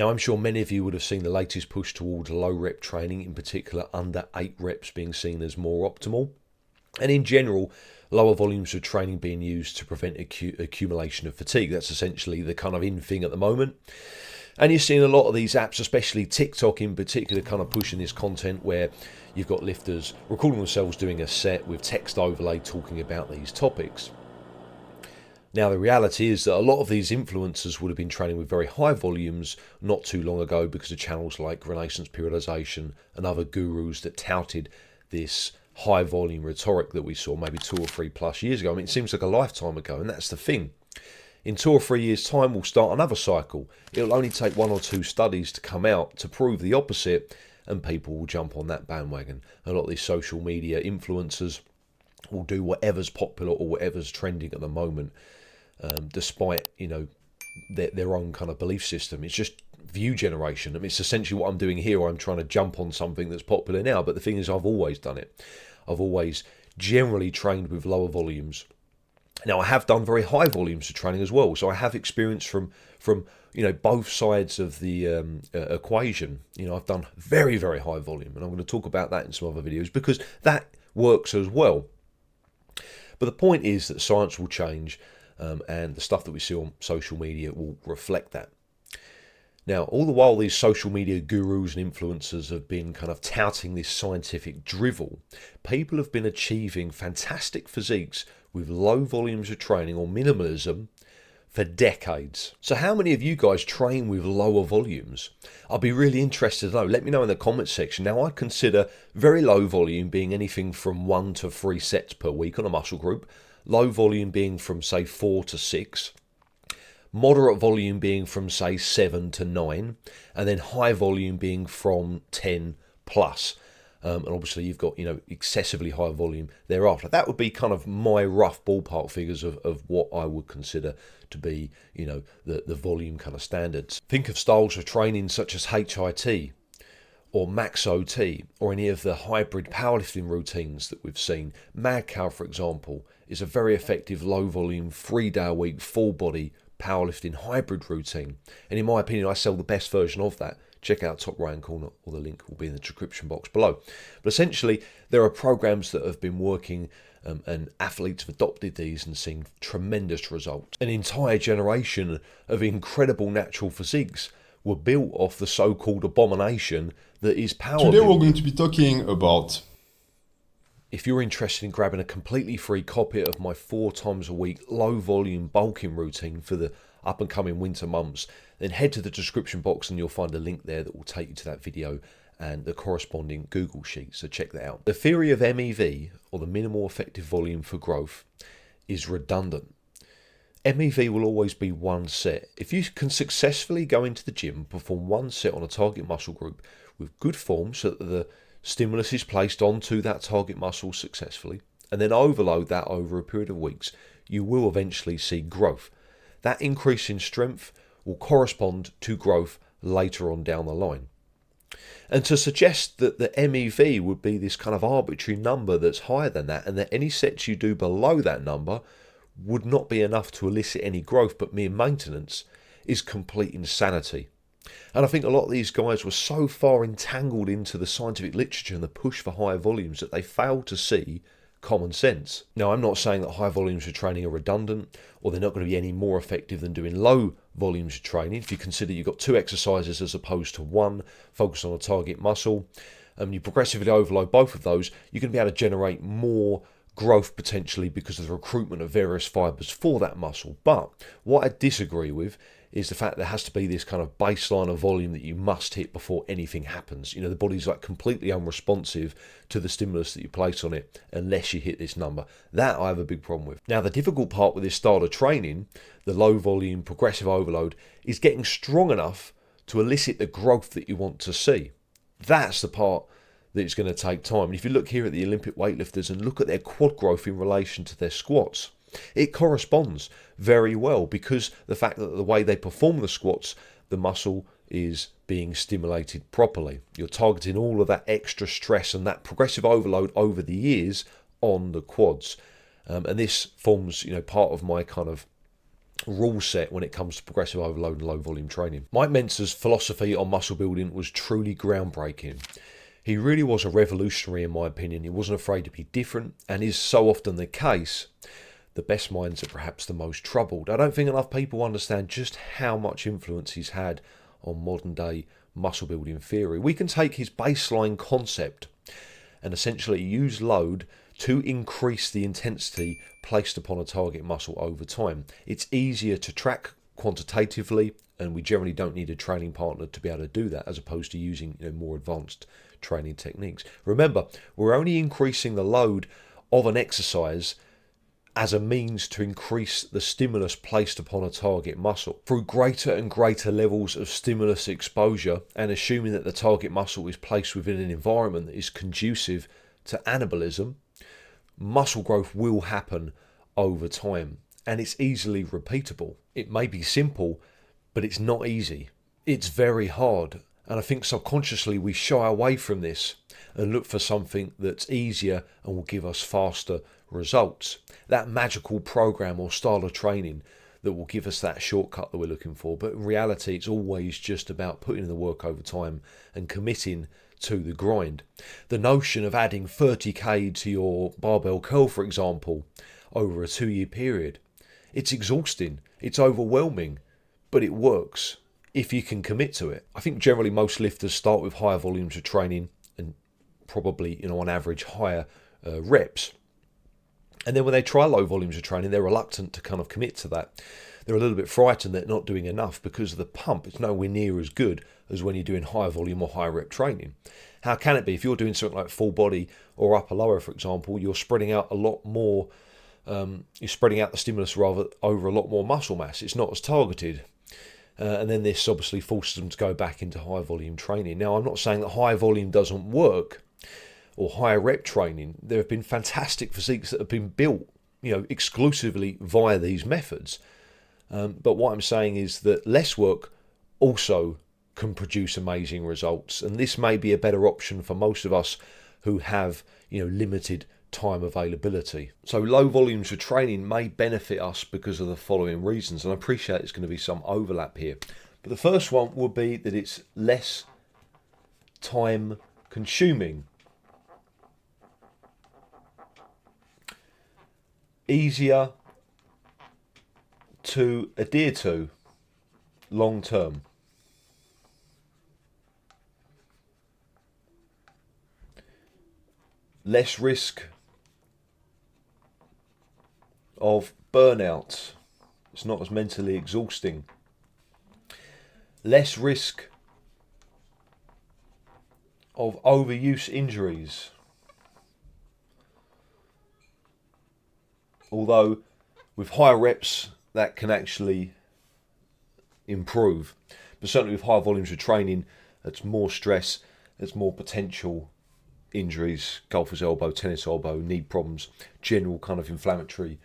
Now, I'm sure many of you would have seen the latest push towards low rep training, in particular under 8 reps being seen as more optimal. And in general, lower volumes of training being used to prevent accumulation of fatigue. That's essentially the kind of in thing at the moment. And you're seeing a lot of these apps, especially TikTok in particular, kind of pushing this content where you've got lifters recording themselves doing a set with text overlay talking about these topics. Now, the reality is that a lot of these influencers would have been training with very high volumes not too long ago because of channels like Renaissance Periodization and other gurus that touted this high volume rhetoric that we saw maybe 2 or 3 plus years ago. I mean, it seems like a lifetime ago, and that's the thing. In 2 or 3 years' time, we'll start another cycle. It'll only take 1 or 2 studies to come out to prove the opposite, and people will jump on that bandwagon. A lot of these social media influencers will do whatever's popular or whatever's trending at the moment, despite, their own kind of belief system. It's just view generation. I mean, it's essentially what I'm doing here. I'm trying to jump on something that's popular now, but the thing is, I've always done it. I've always generally trained with lower volumes. Now, I have done very high volumes of training as well, so I have experience from both sides of the equation. I've done very, very high volume, and I'm going to talk about that in some other videos because that works as well. But the point is that science will change, and the stuff that we see on social media will reflect that. Now, all the while these social media gurus and influencers have been kind of touting this scientific drivel, people have been achieving fantastic physiques with low volumes of training or minimalism for decades. So how many of you guys train with lower volumes? I'll be really interested to know. Let me know in the comments section. Now, I consider very low volume being anything from 1 to 3 sets per week on a muscle group, low volume being from, say, 4 to 6, moderate volume being from, say, 7 to 9, and then high volume being from 10 plus. And obviously you've got, excessively high volume thereafter. That would be kind of my rough ballpark figures of what I would consider to be, the volume kind of standards. Think of styles of training such as HIT or max OT or any of the hybrid powerlifting routines that we've seen. Madcow, for example, is a very effective low volume 3-day-a-week full body powerlifting hybrid routine. And in my opinion, I sell the best version of that. Check out top right hand corner, or the link will be in the description box below. But essentially, there are programs that have been working and athletes have adopted these and seen tremendous results. An entire generation of incredible natural physiques were built off the so-called abomination that is powerlifting. Today we're going to be talking about... If you're interested in grabbing a completely free copy of my 4 times a week low volume bulking routine for the up and coming winter months, then head to the description box and you'll find a link there that will take you to that video and the corresponding Google sheet, so check that out. The theory of MEV, or the minimal effective volume for growth, is redundant. MEV will always be 1 set. If you can successfully go into the gym and perform 1 set on a target muscle group with good form so that the stimulus is placed onto that target muscle successfully, and then overload that over a period of weeks, you will eventually see growth. That increase in strength will correspond to growth later on down the line. And to suggest that the MEV would be this kind of arbitrary number that's higher than that, and that any sets you do below that number would not be enough to elicit any growth but mere maintenance, is complete insanity. And I think a lot of these guys were so far entangled into the scientific literature and the push for higher volumes that they failed to see common sense. Now, I'm not saying that high volumes of training are redundant or they're not going to be any more effective than doing low volumes of training. If you consider you've got 2 exercises as opposed to 1, focus on a target muscle, and you progressively overload both of those, you're going to be able to generate more growth potentially because of the recruitment of various fibers for that muscle. But what I disagree with is the fact there has to be this kind of baseline of volume that you must hit before anything happens. The body's like completely unresponsive to the stimulus that you place on it unless you hit this number. That I have a big problem with. Now, the difficult part with this style of training, the low volume progressive overload, is getting strong enough to elicit the growth that you want to see. That's the part that it's going to take time. And if you look here at the Olympic weightlifters and look at their quad growth in relation to their squats, it corresponds very well because the fact that the way they perform the squats, the muscle is being stimulated properly. You're targeting all of that extra stress and that progressive overload over the years on the quads. And this forms, part of my kind of rule set when it comes to progressive overload and low volume training. Mike Mentzer's philosophy on muscle building was truly groundbreaking. He really was a revolutionary in my opinion. He wasn't afraid to be different, and is so often the case. The best minds are perhaps the most troubled. I don't think enough people understand just how much influence he's had on modern day muscle building theory. We can take his baseline concept and essentially use load to increase the intensity placed upon a target muscle over time. It's easier to track quantitatively, and we generally don't need a training partner to be able to do that, as opposed to using more advanced training techniques. Remember, we're only increasing the load of an exercise as a means to increase the stimulus placed upon a target muscle. Through greater and greater levels of stimulus exposure, and assuming that the target muscle is placed within an environment that is conducive to anabolism, muscle growth will happen over time, and it's easily repeatable. It may be simple, but it's not easy. It's very hard, and I think subconsciously we shy away from this and look for something that's easier and will give us faster results. That magical program or style of training that will give us that shortcut that we're looking for. But in reality, it's always just about putting in the work over time and committing to the grind. The notion of adding 30k to your barbell curl, for example, over a 2-year period, it's exhausting, it's overwhelming, but it works if you can commit to it. I think generally most lifters start with higher volumes of training and probably, on average, higher reps. And then when they try low volumes of training, they're reluctant to kind of commit to that. They're a little bit frightened that they're not doing enough because of the pump. It's nowhere near as good as when you're doing higher volume or higher rep training. How can it be? If you're doing something like full body or upper lower, for example, you're spreading out a lot more, you're spreading out the stimulus rather over a lot more muscle mass. It's not as targeted. And then this obviously forces them to go back into high volume training. Now, I'm not saying that high volume doesn't work, or higher rep training. There have been fantastic physiques that have been built, exclusively via these methods. But what I'm saying is that less work also can produce amazing results, and this may be a better option for most of us who have, limited time availability. So low volumes of training may benefit us because of the following reasons, and I appreciate there's going to be some overlap here. But the first one would be that it's less time consuming. Easier to adhere to long term. Less risk of burnout. It's not as mentally exhausting. Less risk of overuse injuries. Although with higher reps that can actually improve. But certainly with higher volumes of training, it's more stress, there's more potential injuries, golfer's elbow, tennis elbow, knee problems, general kind of inflammatory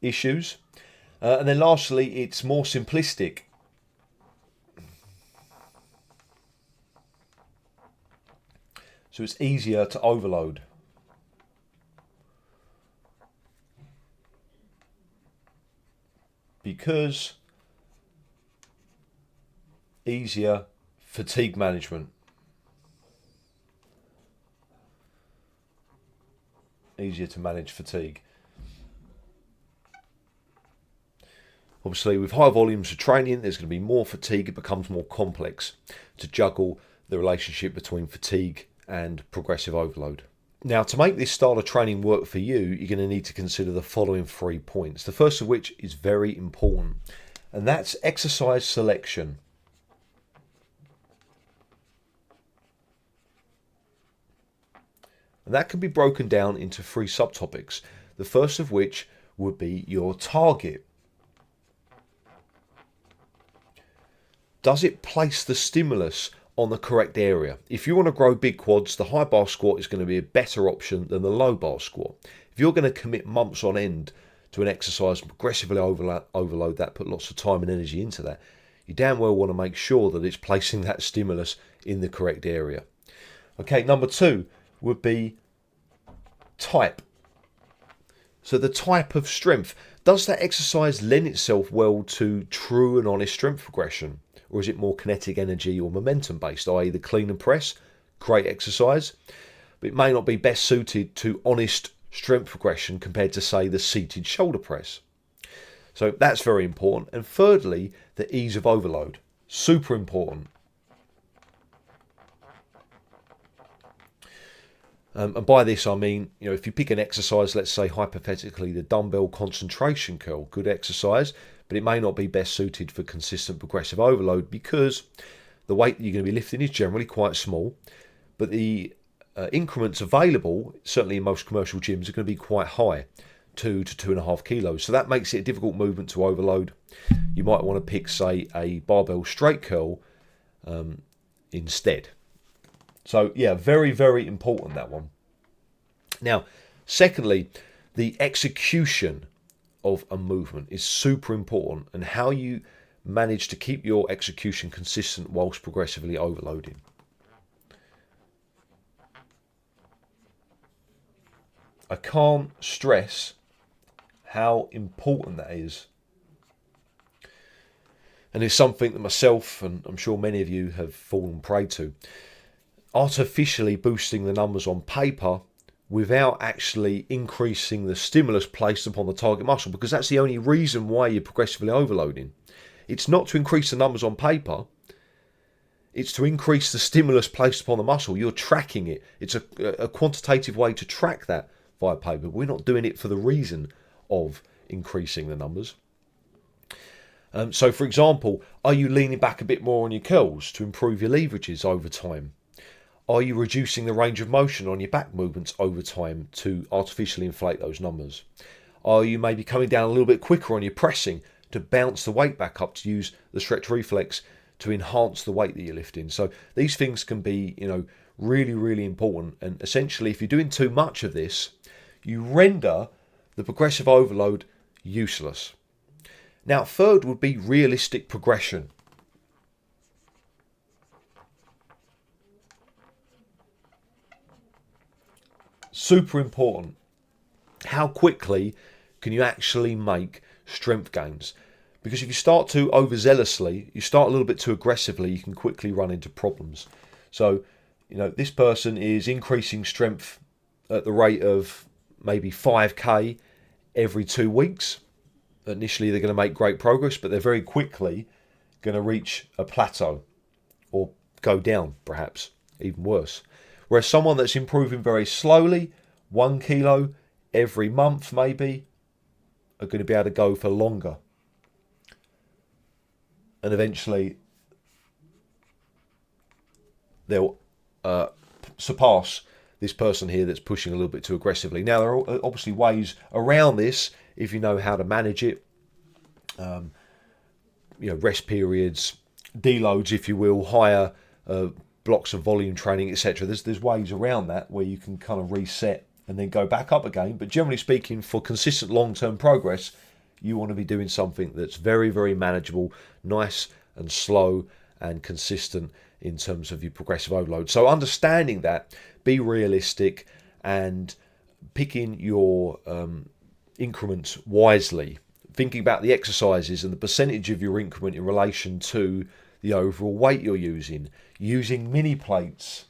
issues. And then lastly, it's more simplistic. So it's easier to overload. Because easier fatigue management. Easier to manage fatigue. Obviously, with high volumes of training, there's going to be more fatigue. It becomes more complex to juggle the relationship between fatigue and progressive overload. Now, to make this style of training work for you, you're going to need to consider the following 3 points. The first of which is very important, and that's exercise selection. And that can be broken down into 3 subtopics. The first of which would be your target. Does it place the stimulus on the correct area? If you want to grow big quads, the high bar squat is going to be a better option than the low bar squat. If you're going to commit months on end to an exercise, progressively overload that, put lots of time and energy into that, you damn well want to make sure that it's placing that stimulus in the correct area. Okay, number 2 would be type. So the type of strength. Does that exercise lend itself well to true and honest strength progression? Or is it more kinetic energy or momentum based, i.e. the clean and press? Great exercise, but it may not be best suited to honest strength progression compared to, say, the seated shoulder press. So that's very important. And thirdly, the ease of overload. Super important. And by this I mean, if you pick an exercise, let's say hypothetically the dumbbell concentration curl, good exercise, but it may not be best suited for consistent progressive overload because the weight that you're going to be lifting is generally quite small, but the increments available, certainly in most commercial gyms, are going to be quite high, 2 to 2.5 kilos. So that makes it a difficult movement to overload. You might want to pick, say, a barbell straight curl instead. So yeah, very, very important, that one. Now, secondly, the execution of a movement is super important, and how you manage to keep your execution consistent whilst progressively overloading. I can't stress how important that is. And it's something that myself, and I'm sure many of you, have fallen prey to. Artificially boosting the numbers on paper without actually increasing the stimulus placed upon the target muscle, because that's the only reason why you're progressively overloading. It's not to increase the numbers on paper, it's to increase the stimulus placed upon the muscle. You're tracking it. It's a quantitative way to track that via paper. We're not doing it for the reason of increasing the numbers. So for example, are you leaning back a bit more on your curls to improve your leverages over time? Are you reducing the range of motion on your back movements over time to artificially inflate those numbers? Are you maybe coming down a little bit quicker on your pressing to bounce the weight back up, to use the stretch reflex to enhance the weight that you're lifting? So these things can be, really, really important. And essentially, if you're doing too much of this, you render the progressive overload useless. Now, third would be realistic progression. Super important. How quickly can you actually make strength gains? Because if you start too overzealously, you start a little bit too aggressively, you can quickly run into problems. So, this person is increasing strength at the rate of maybe 5k every 2 weeks. Initially, they're going to make great progress, but they're very quickly going to reach a plateau or go down, perhaps, even worse. Whereas someone that's improving very slowly, 1 kilo every month maybe, are going to be able to go for longer. And eventually they'll surpass this person here that's pushing a little bit too aggressively. Now, there are obviously ways around this if you know how to manage it. Rest periods, deloads, if you will, higher blocks of volume training, etc. There's ways around that where you can kind of reset and then go back up again. But generally speaking, for consistent long-term progress, you want to be doing something that's very, very manageable, nice and slow and consistent in terms of your progressive overload. So understanding that, be realistic and picking your increments wisely, thinking about the exercises and the percentage of your increment in relation to the overall weight you're using mini plates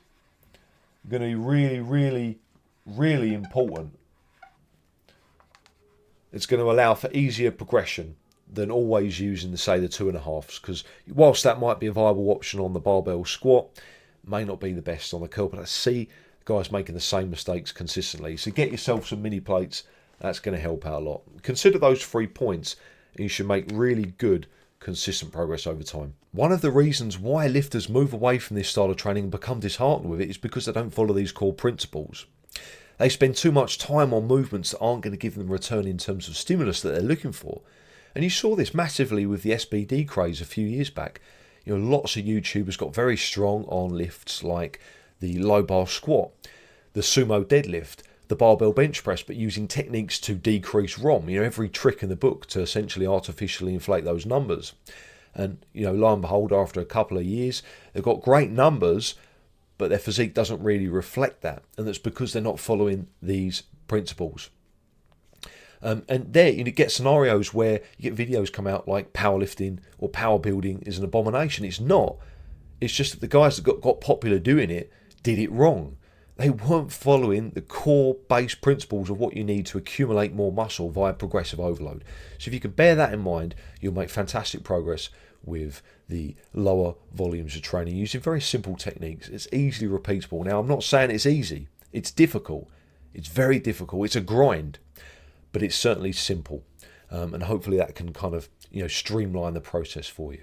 are going to be really, really, really important. It's going to allow for easier progression than always using, the 2.5s, because whilst that might be a viable option on the barbell squat, may not be the best on the curl. But I see guys making the same mistakes consistently. So get yourself some mini plates. That's going to help out a lot. Consider those 3 points and you should make really good, consistent progress over time. One of the reasons why lifters move away from this style of training and become disheartened with it is because they don't follow these core principles. They spend too much time on movements that aren't going to give them a return in terms of stimulus that they're looking for. And you saw this massively with the SBD craze a few years back. Lots of YouTubers got very strong on lifts like the low bar squat, the sumo deadlift, the barbell bench press, but using techniques to decrease ROM. Every trick in the book to essentially artificially inflate those numbers. And, lo and behold, after a couple of years, they've got great numbers, but their physique doesn't really reflect that. And that's because they're not following these principles. And there you get scenarios where you get videos come out like powerlifting or power building is an abomination. It's not. It's just that the guys that got popular doing it did it wrong. They weren't following the core base principles of what you need to accumulate more muscle via progressive overload. So if you can bear that in mind, you'll make fantastic progress with the lower volumes of training using very simple techniques. It's easily repeatable. Now, I'm not saying it's easy. It's difficult. It's very difficult. It's a grind, but it's certainly simple. And hopefully that can kind of streamline the process for you.